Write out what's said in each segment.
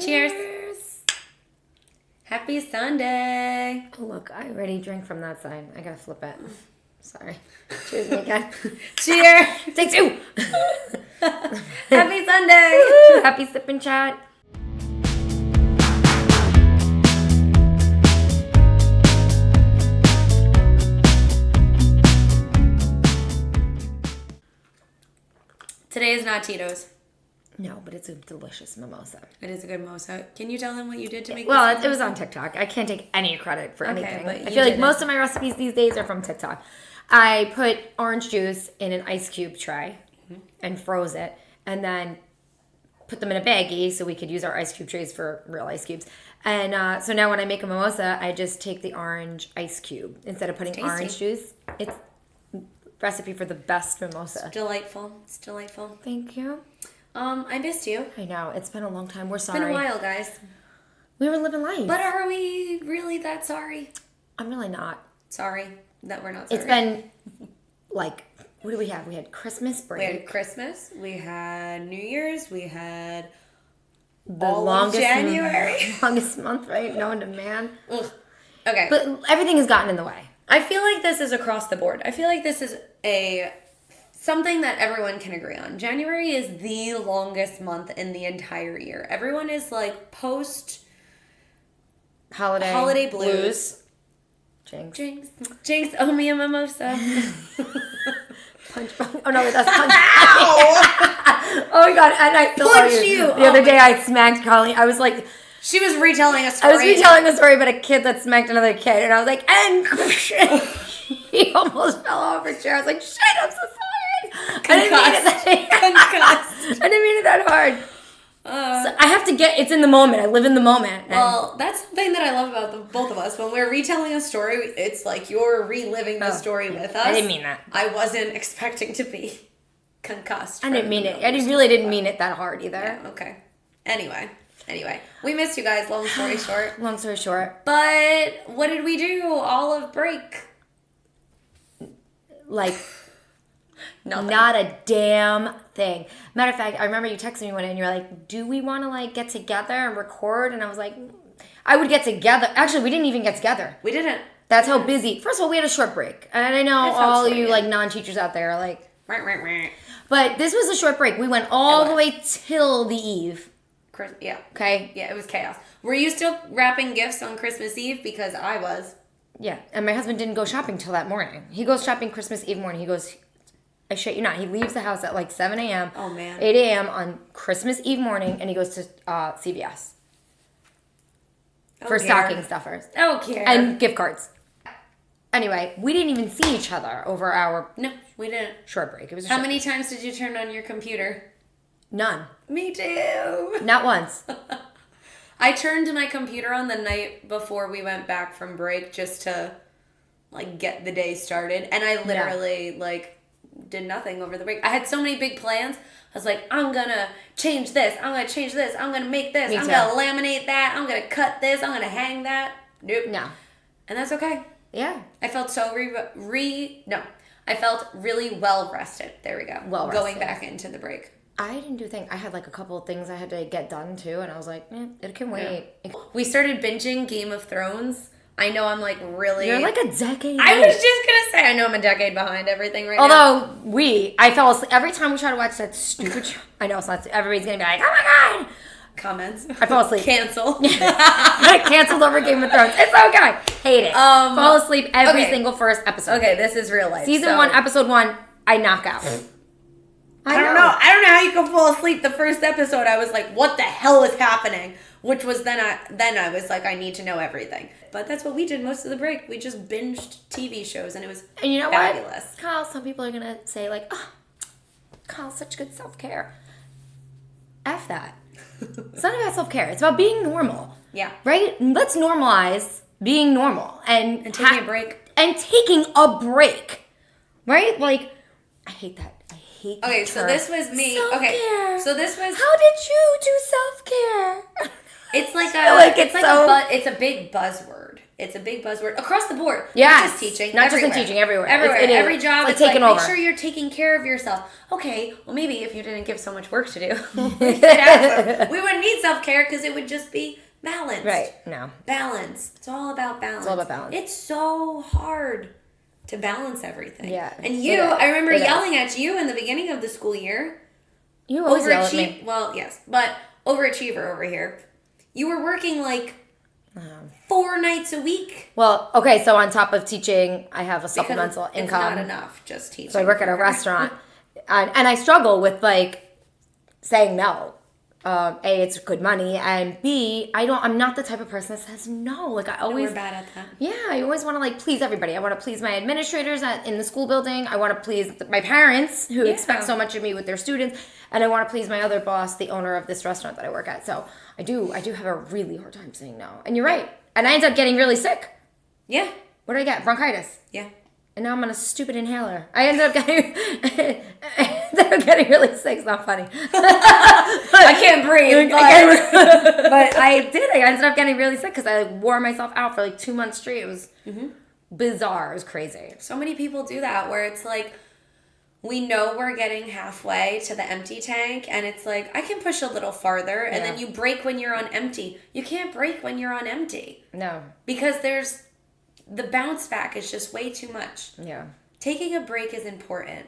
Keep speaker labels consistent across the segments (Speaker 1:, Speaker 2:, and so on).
Speaker 1: Cheers. Happy Sunday.
Speaker 2: Oh, look, I already drank from that side. I gotta flip it. Sorry. Cheers me again.
Speaker 1: Cheers.
Speaker 2: Take two.
Speaker 1: Happy Sunday.
Speaker 2: Woo-hoo. Happy sip and chat.
Speaker 1: Today is not Tito's.
Speaker 2: No, but it's a delicious mimosa.
Speaker 1: It is a good mimosa. Can you tell them what you did to make
Speaker 2: Well,
Speaker 1: this?
Speaker 2: It was on TikTok. I can't take any credit for anything.
Speaker 1: but
Speaker 2: I
Speaker 1: you
Speaker 2: feel like
Speaker 1: did
Speaker 2: most
Speaker 1: it.
Speaker 2: of my recipes these days are from TikTok. I put orange juice in an ice cube tray and froze it, and then put them in a baggie so we could use our ice cube trays for real ice cubes. And so now when I make a mimosa, I just take the orange ice cube instead of putting
Speaker 1: Tasty.
Speaker 2: orange juice. It's recipe for the best mimosa.
Speaker 1: Delightful. It's delightful.
Speaker 2: Thank you.
Speaker 1: I missed you.
Speaker 2: I know. It's been a long time. We're sorry.
Speaker 1: It's been a while, guys.
Speaker 2: We were living life.
Speaker 1: But are we really that sorry?
Speaker 2: I'm really not.
Speaker 1: Sorry that we're not sorry.
Speaker 2: It's been like, what do we have? We had Christmas break.
Speaker 1: We had Christmas. We had New Year's. We had
Speaker 2: The
Speaker 1: all
Speaker 2: longest
Speaker 1: of January.
Speaker 2: longest month, right? Known to man.
Speaker 1: Ugh. Okay.
Speaker 2: But everything has gotten in the way.
Speaker 1: I feel like this is across the board. I feel like this is something that everyone can agree on. January is the longest month in the entire year. Everyone is like post
Speaker 2: Holiday
Speaker 1: blues.
Speaker 2: Jinx.
Speaker 1: Jinx, owe me a mimosa.
Speaker 2: Punch. Oh no, that's punch. Oh my god! And I still owe
Speaker 1: Punch you.
Speaker 2: The other day I smacked Colleen. I was like,
Speaker 1: She was retelling a story.
Speaker 2: I was retelling a story about a kid that smacked another kid, and I was like, and he almost fell off her chair. I was like, shit, I'm so sorry.
Speaker 1: Concussed.
Speaker 2: I didn't mean it that hard. So I have to it's in the moment. I live in the moment.
Speaker 1: Well, that's something that I love about the both of us. When we're retelling a story, it's like you're reliving the story with us.
Speaker 2: I didn't mean that.
Speaker 1: I wasn't expecting to be concussed.
Speaker 2: I didn't mean it. I really didn't mean it that hard either.
Speaker 1: Yeah, okay. Anyway, we missed you guys, long story short.
Speaker 2: Long story short.
Speaker 1: But what did we do all of break?
Speaker 2: Like,
Speaker 1: Nothing.
Speaker 2: not a damn thing. Matter of fact, I remember you texted me one day and you were like, do we want to like get together and record? And I was like, I would get together. Actually, we didn't even get together.
Speaker 1: We didn't.
Speaker 2: That's how busy. First of all, we had a short break. And I know
Speaker 1: It felt
Speaker 2: all
Speaker 1: short,
Speaker 2: you
Speaker 1: yeah.
Speaker 2: like non-teachers out there are like,
Speaker 1: Right.
Speaker 2: but this was a short break. We went all
Speaker 1: It
Speaker 2: the
Speaker 1: was.
Speaker 2: way till the eve.
Speaker 1: Yeah.
Speaker 2: Okay?
Speaker 1: Yeah, it was chaos. Were you still wrapping gifts on Christmas Eve? Because I was.
Speaker 2: Yeah. And my husband didn't go shopping till that morning. He goes shopping Christmas Eve morning. He goes, I shit you not. He leaves the house at like 7 a.m.
Speaker 1: Oh, man.
Speaker 2: 8 a.m. on Christmas Eve morning, and he goes to CVS for stocking stuffers.
Speaker 1: Okay.
Speaker 2: And gift cards. Anyway, we didn't even see each other over our
Speaker 1: No, we didn't.
Speaker 2: short break. It was a
Speaker 1: How
Speaker 2: short-
Speaker 1: many times did you turn on your computer?
Speaker 2: None.
Speaker 1: Me too.
Speaker 2: Not once.
Speaker 1: I turned my computer on the night before we went back from break just to like get the day started, and I literally like did nothing over the break. I had so many big plans. I was like, I'm gonna change this. I'm gonna change this. I'm gonna make this.
Speaker 2: Me
Speaker 1: I'm
Speaker 2: too.
Speaker 1: gonna laminate that. I'm gonna cut this. I'm gonna hang that. Nope.
Speaker 2: No.
Speaker 1: And that's okay.
Speaker 2: Yeah.
Speaker 1: I felt so I felt really well rested. There we go.
Speaker 2: Well
Speaker 1: Going
Speaker 2: rested.
Speaker 1: back into the break.
Speaker 2: I didn't do a thing. I had like a couple of things I had to get done too, and I was like, it can wait.
Speaker 1: We started binging Game of Thrones. I know I'm like really...
Speaker 2: You're like a decade
Speaker 1: I
Speaker 2: late.
Speaker 1: was just going to say, I know I'm a decade behind everything right now.
Speaker 2: Although I fell asleep. Every time we try to watch that stupid show, I know it's not, everybody's going to be like, oh my God.
Speaker 1: Comments.
Speaker 2: I fall asleep.
Speaker 1: Cancel.
Speaker 2: I canceled over Game of Thrones. It's okay. Hate it. Fall asleep every
Speaker 1: okay.
Speaker 2: single first episode.
Speaker 1: Okay, this is real life.
Speaker 2: Season 1, episode 1, I knock out.
Speaker 1: I don't know how you could fall asleep the first episode. I was like, what the hell is happening? Which was then I was like, I need to know everything. But that's what we did most of the break. We just binged TV shows, and it was
Speaker 2: And you know
Speaker 1: fabulous.
Speaker 2: what? Kyle, some people are going to say like, oh, Kyle's such good self-care. F that. It's not about self-care. It's about being normal.
Speaker 1: Yeah.
Speaker 2: Right? Let's normalize being normal. And
Speaker 1: taking a break.
Speaker 2: And taking a break. Right? Like, I hate that.
Speaker 1: Okay, so this was me.
Speaker 2: Self-care.
Speaker 1: Okay, so this was...
Speaker 2: How did you do self-care?
Speaker 1: It's like
Speaker 2: it's
Speaker 1: it's
Speaker 2: so...
Speaker 1: it's a big buzzword. It's a big buzzword across the board.
Speaker 2: Yeah,
Speaker 1: not just teaching.
Speaker 2: Not just in teaching, everywhere.
Speaker 1: Everywhere. Every job.
Speaker 2: It's like taking over.
Speaker 1: Make sure you're taking care of yourself. Okay, well maybe if you didn't give so much work to do, we wouldn't need self-care because it would just be balance.
Speaker 2: Right. No.
Speaker 1: Balance. It's all about balance.
Speaker 2: It's all about balance.
Speaker 1: It's so hard to balance everything.
Speaker 2: Yeah.
Speaker 1: And I remember yelling at you in the beginning of the school year.
Speaker 2: You always yell at me.
Speaker 1: Well, yes, but overachiever over here. You were working like 4 nights a week.
Speaker 2: Well, okay, so on top of teaching, I have a supplemental income.
Speaker 1: It's not enough just teaching.
Speaker 2: So I work at a restaurant, and I struggle with like saying no. A, it's good money, and B, I'm not the type of person that says no. Like I always,
Speaker 1: we're bad at that.
Speaker 2: Yeah, I always want to like please everybody. I want to please my administrators in the school building. I want to please my parents who expect so much of me with their students, and I want to please my other boss, the owner of this restaurant that I work at. So I do have a really hard time saying no. And you're right. And I ended up getting really sick.
Speaker 1: Yeah.
Speaker 2: What did I get? Bronchitis.
Speaker 1: Yeah.
Speaker 2: And now I'm on a stupid inhaler. I ended up getting really sick. It's not funny.
Speaker 1: I can't breathe.
Speaker 2: But I did. I ended up getting really sick because I like wore myself out for like 2 months straight. It was bizarre. It was crazy.
Speaker 1: So many people do that where it's like, we know we're getting halfway to the empty tank and it's like, I can push a little farther and then you break when you're on empty. You can't break when you're on empty.
Speaker 2: No.
Speaker 1: Because the bounce back is just way too much.
Speaker 2: Yeah.
Speaker 1: Taking a break is important.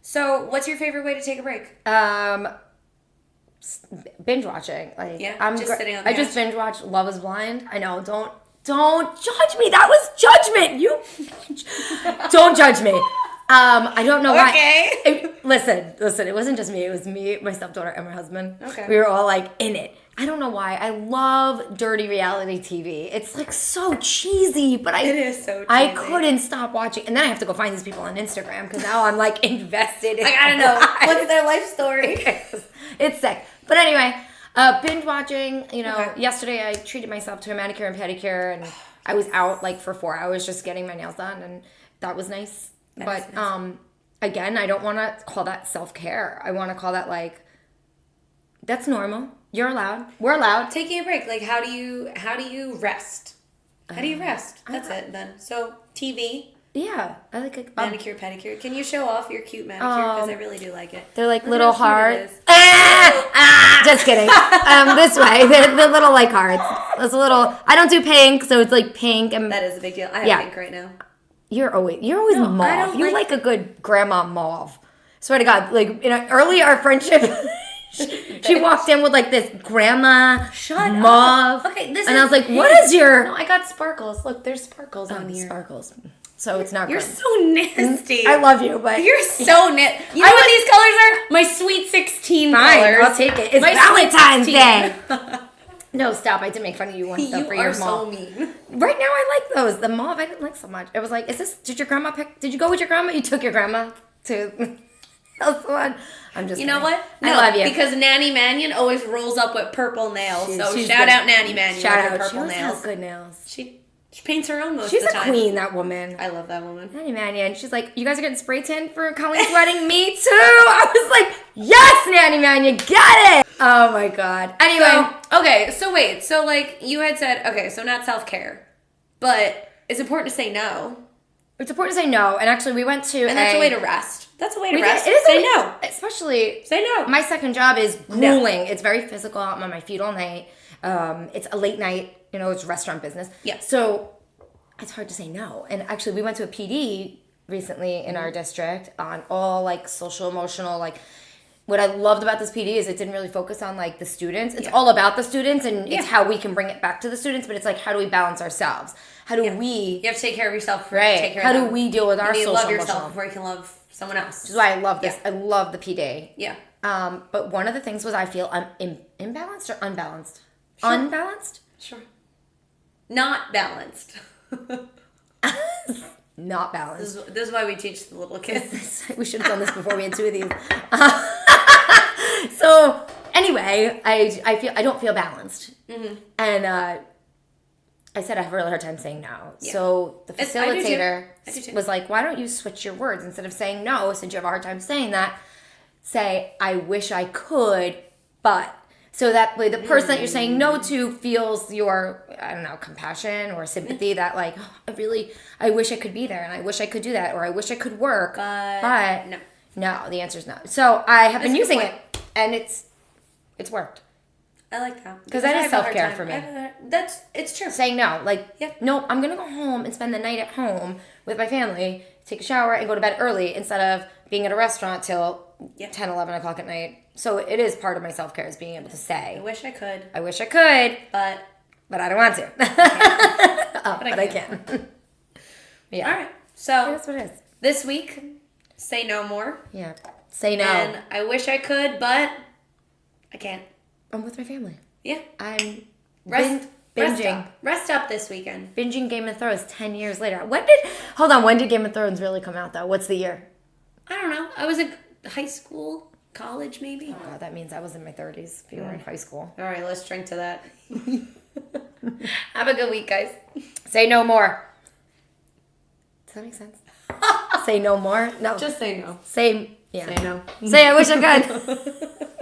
Speaker 1: So, what's your favorite way to take a break?
Speaker 2: Binge watching. Like,
Speaker 1: sitting on the
Speaker 2: couch. I just binge watch Love Is Blind. I know. Don't judge me. That was judgment. You don't judge me. I don't know why.
Speaker 1: Okay.
Speaker 2: Listen. It wasn't just me. It was me, my stepdaughter, and my husband.
Speaker 1: Okay.
Speaker 2: We were all like in it. I don't know why. I love dirty reality TV. It's like so cheesy, but
Speaker 1: it is so cheesy.
Speaker 2: I couldn't stop watching. And then I have to go find these people on Instagram because now I'm like invested.
Speaker 1: I gotta know what's their life story.
Speaker 2: It's sick. But anyway, binge watching. Yesterday I treated myself to a manicure and pedicure, and I was out like for 4 hours just getting my nails done, and that was nice. But again, I don't want to call that self-care. I want to call that like that's normal. You're allowed. We're allowed.
Speaker 1: Taking a break. Like how do you rest? How do you rest? That's it then. So TV.
Speaker 2: Yeah, I like a
Speaker 1: manicure, pedicure. Can you show off your cute manicure? Because I really do like it.
Speaker 2: They're like little hearts. Just kidding. This way, the little like hearts. It's a little. I don't do pink, so it's like pink and
Speaker 1: that is a big deal. I have pink right now.
Speaker 2: You're always mauve. You like a good grandma mauve. Swear to God, like early our friendship. She walked in with like this grandma mauve.
Speaker 1: Okay,
Speaker 2: and I was like, "What is your?"
Speaker 1: No, I got sparkles. Look, there's sparkles on here.
Speaker 2: Sparkles. So it's not.
Speaker 1: You're so nasty.
Speaker 2: I love you, but
Speaker 1: you're so nasty. You know what these colors are? My sweet 16 colors.
Speaker 2: I'll take it. It's my Valentine's Day. No, stop. I did make fun of you once for your mauve. You are so mean. Right now, I like those. The mauve, I didn't like so much. It was like, did your grandma pick? Did you go with your grandma? You took your grandma to one. I'm just.
Speaker 1: You know what?
Speaker 2: I love you.
Speaker 1: Because Nanny Mannion always rolls up with purple nails. She's shout out Nanny Mannion.
Speaker 2: Shout out.
Speaker 1: Purple nails.
Speaker 2: Has good nails.
Speaker 1: She paints her own most of the time.
Speaker 2: She's a queen, that woman.
Speaker 1: I love that woman.
Speaker 2: Nanny Mannion. She's like, you guys are getting spray tan for Colleen's wedding? Me too. I was like, yes, Nanny Mannion, get it. Oh my God. Anyway.
Speaker 1: So wait. So like you had said, okay, so not self-care, but it's important to say no.
Speaker 2: It's important to say no. And actually we went to
Speaker 1: And that's a way to rest. That's a way to rest.
Speaker 2: It is
Speaker 1: say no.
Speaker 2: Especially.
Speaker 1: Say no.
Speaker 2: My second job is grueling. No. It's very physical. I'm on my feet all night. It's a late night. It's restaurant business.
Speaker 1: Yeah.
Speaker 2: So it's hard to say no. And actually we went to a PD recently in our district on all like social, emotional, like what I loved about this PD is it didn't really focus on like the students. It's all about the students and it's how we can bring it back to the students, but it's like how do we balance ourselves? How do we...
Speaker 1: You have to take care of yourself.
Speaker 2: Right.
Speaker 1: Take care
Speaker 2: how
Speaker 1: of
Speaker 2: do
Speaker 1: them.
Speaker 2: we deal with our social
Speaker 1: emotional? You love yourself
Speaker 2: emotional?
Speaker 1: Before you can love someone else.
Speaker 2: Which is why I love this. Yeah. I love the PD.
Speaker 1: Yeah.
Speaker 2: But one of the things was I feel imbalanced or unbalanced?
Speaker 1: Sure.
Speaker 2: Unbalanced?
Speaker 1: Sure. Not balanced.
Speaker 2: Not balanced.
Speaker 1: This is why we teach the little kids.
Speaker 2: We should have done this before we had 2 of these. So anyway, I don't feel balanced, and I said I have a really hard time saying no. Yeah. So the facilitator was like, "Why don't you switch your words instead of saying no? Since you have a hard time saying that, say I wish I could, but." So that way the person that you're saying no to feels your, I don't know, compassion or sympathy that like, oh, I wish I could be there and I wish I could do that or I wish I could work. But
Speaker 1: no.
Speaker 2: No, the answer is no. So I have been using it and it's worked.
Speaker 1: I like that.
Speaker 2: Because that is self-care for me.
Speaker 1: It's true.
Speaker 2: Saying no. Like, no, I'm going to go home and spend the night at home with my family, take a shower, and go to bed early instead of being at a restaurant till 10, 11 o'clock at night. So it is part of my self-care is being able to say.
Speaker 1: I wish I could.
Speaker 2: But I don't want to. But I can. Yeah.
Speaker 1: All right. So
Speaker 2: that's what it is.
Speaker 1: This week, say no more.
Speaker 2: Yeah. Say no.
Speaker 1: And I wish I could, but I can't.
Speaker 2: I'm with my family.
Speaker 1: Yeah.
Speaker 2: I'm
Speaker 1: binging. Rest up this weekend.
Speaker 2: Binging Game of Thrones 10 years later. When did Game of Thrones really come out, though? What's the year?
Speaker 1: I don't know. I was in high school, college, maybe.
Speaker 2: Oh, God, that means I was in my 30s if you were in high school.
Speaker 1: All right, let's drink to that. Have a good week, guys.
Speaker 2: Say no more. Does that make sense? Say no more? No.
Speaker 1: Just say no.
Speaker 2: Say
Speaker 1: no.
Speaker 2: Say I wish I could.